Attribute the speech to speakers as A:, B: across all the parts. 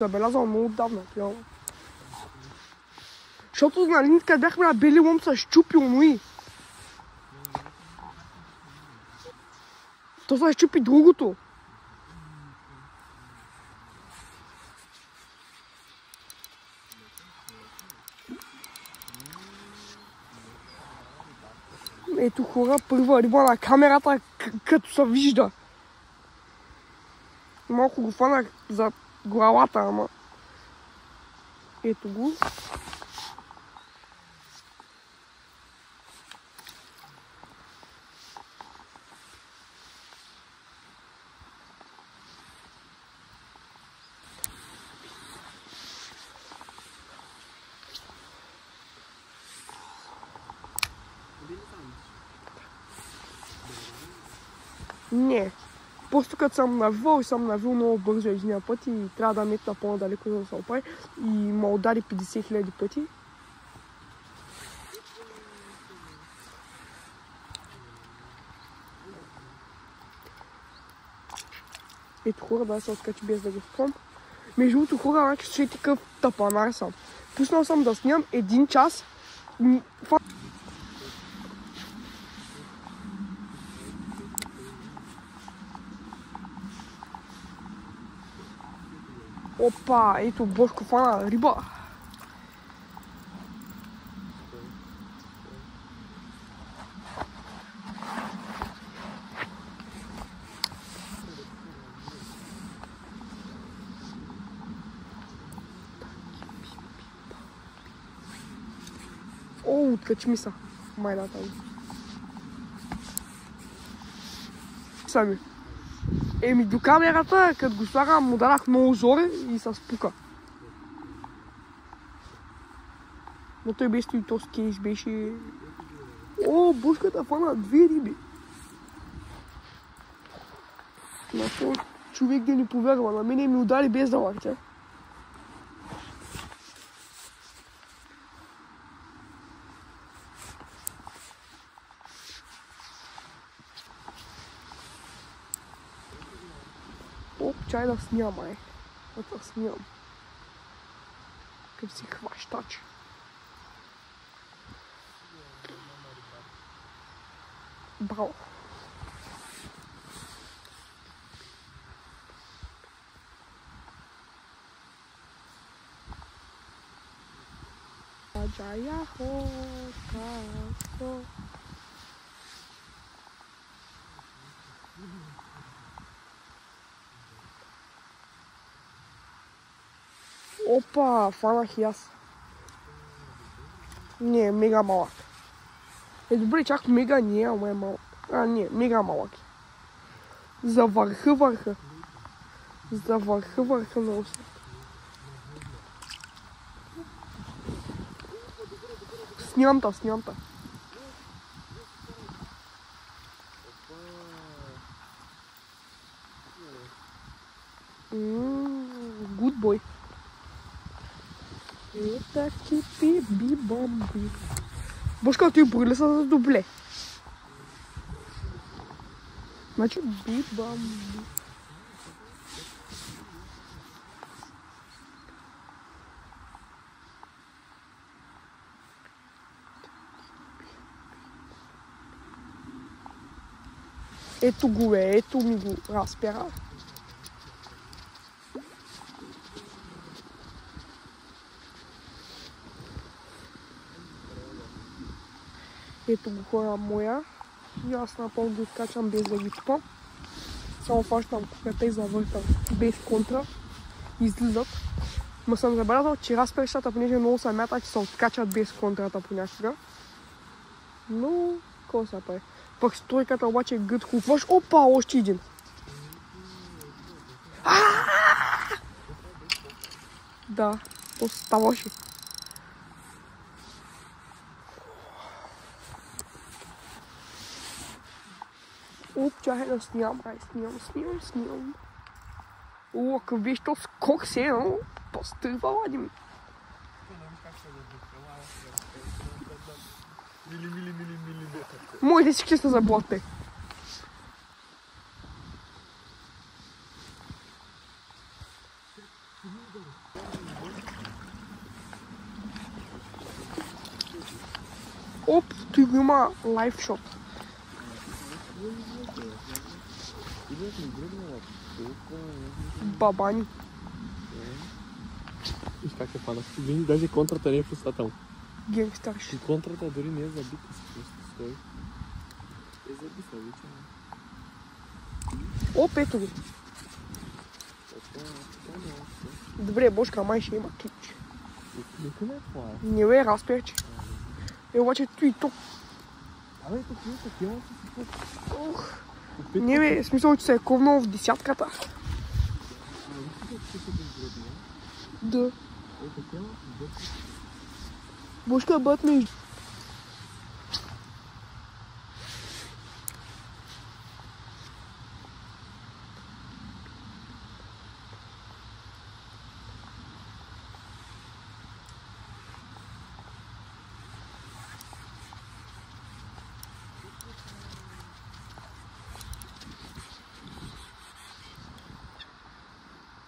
A: Забелязвам много отдавна. Защото на линията, къде бяхме на Бели лом, се щупи онуи. То се щупи другото. Ето хора, първа риба на камерата, като се вижда. Малко го фанах за главата, ама. Ето го. Не. Просто като съм навил и съм навил много бързо единия път и трябва да метна по-надалеко, за да се оправи. И ме удари 50 000 пъти. Ето хора, да се откачи без да го спрям. Между другото хора, значи слушай такъв тъпанар съм. Пуснал съм да снимам 1 час. Опа, ето Бошко фана риба. О, откачи ми са майната ми. Сами. Еми до камерата, като го слагам, му дадах много зоре и се спука. Но той беше и то скейс, беше... О, Бошката фана 2 риби. На този човек да ни повярва, на мене ми удари без да ларча. Оп, чай да снимам, ай. Да снимам. Като си хващач. Браво. Аджая хо. Опа, фанах и аз. Не, мега малък. Добре, чак мега не е, ама е малък. Не, мега малък. За върха. За върха много са. Снимам та. Good boy. Ета кипи би-бомби. Бошка, ти брили са за дубле. Значи би-бомби. Ето го ето ми го разпяра. Ето го хора моя. И аз напълно ги откачам без да ги чупам. Само фащам куката и завъртам без контра. Излизат. Ма съм забелязал, че разперщата, понеже много се мята, че се откачат без контрата понякога. Но, какво се прави? Пък стройката обаче е гъд хупваш. Опа, още един. Да, то ставаше. Оп, чакай да снимам, снимам. О, ако виж то скок се, но пострива ладим. Моите всички са заблатни. Оп, той го има лайфшот. Бабани.
B: Виж как е фанат. Даже контрата не е пустата.
A: Генгстърш.
B: И контрата дори не е забита. Просто стои. Е забита, вече.
A: Оп, ето го. Добре, Бошка, май ще има клич. Не бе, разперче. Обаче той тук.
B: Абе, такива си
A: Ох. Не бе, смисъл, че се е ковнал в десятката. Да. Бошка, бъдат между.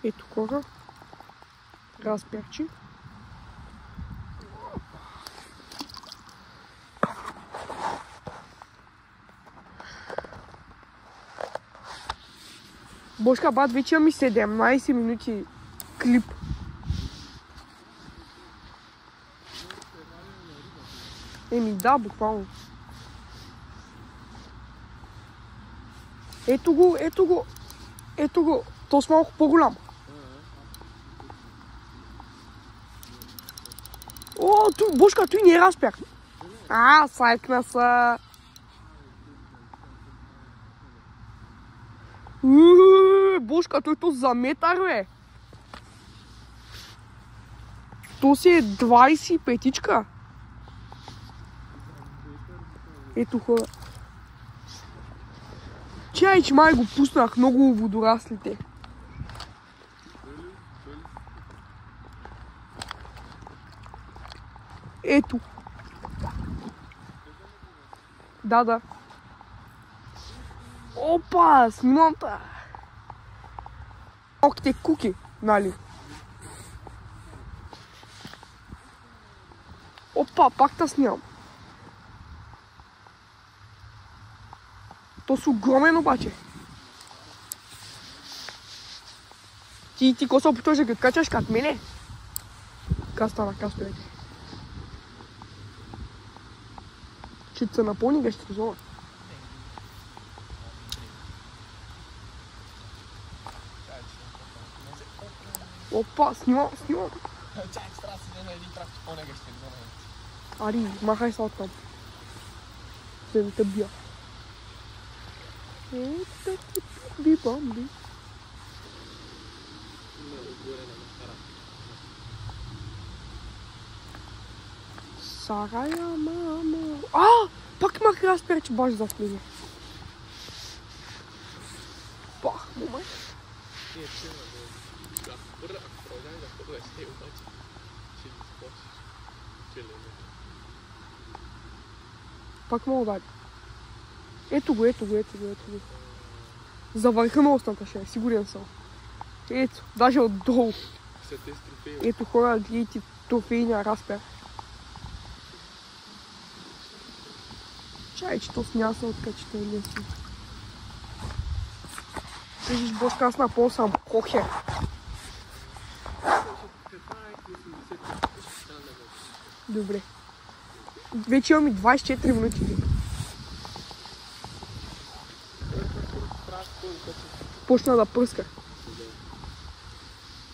A: Ето хора. Разперчи. Бошка, бат, вече имаме 17 минути клип. Еми да, буквално. Ето го, ето го. Ето го. То с малко по-голям. О, Бошка, той не е разпяр. Сайкна са. Бошка, той то за метър, бе. То си е 25-ичка. Ето хора. Чай, че май го пуснах много водораслите. Ето. Да. Опа, снимам та. Малките куки, нали? Опа, пак та снимам. То са огромен обаче. Ти ко се опитваш да ги откачаш като мене? Стана, стоете. Ще се напълни гъщата зона. Опа, снимам.
B: Чай, че трябва да седе на един трак, че по-нега ще зона.
A: Ари, махай се оттам. Ще да те бия. Ето ти бомби. Сарая, мамо. Пак имах разперч баш зад мене. Пах, момент. Пак мога да. Ето го. За върха на устната ще е, сигурен съм. Ето, даже отдолу. Ето хора, гледайте трофейния разпер. Чай, че то сня се откачи, той не си. Виждаш, Бошка, аз напълно съм кохер. Добре. Вече имаме 24 минути. Почна да пръска.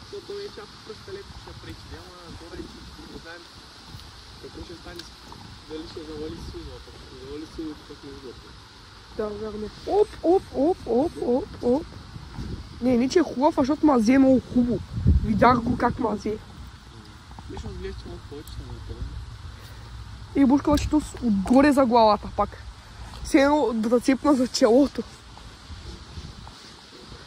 B: Защото е чак пръска леко ще пречи, няма горе, че не знаем какво ще стане, дали ще завали силата. Завали силата, пък не изглъпва.
A: Да, верно. Оп. Не, че е хубав, защото ма взе много хубаво. Видях го как ма взе.
B: Лично гледаш, че малко повече ще напълно.
A: И Бушка, че отгоре за главата пак. Все едно да цепна за челото.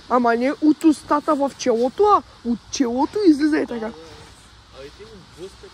A: Ама не от устата в челото, а от челото излиза и така.
B: Абе ти му блъскат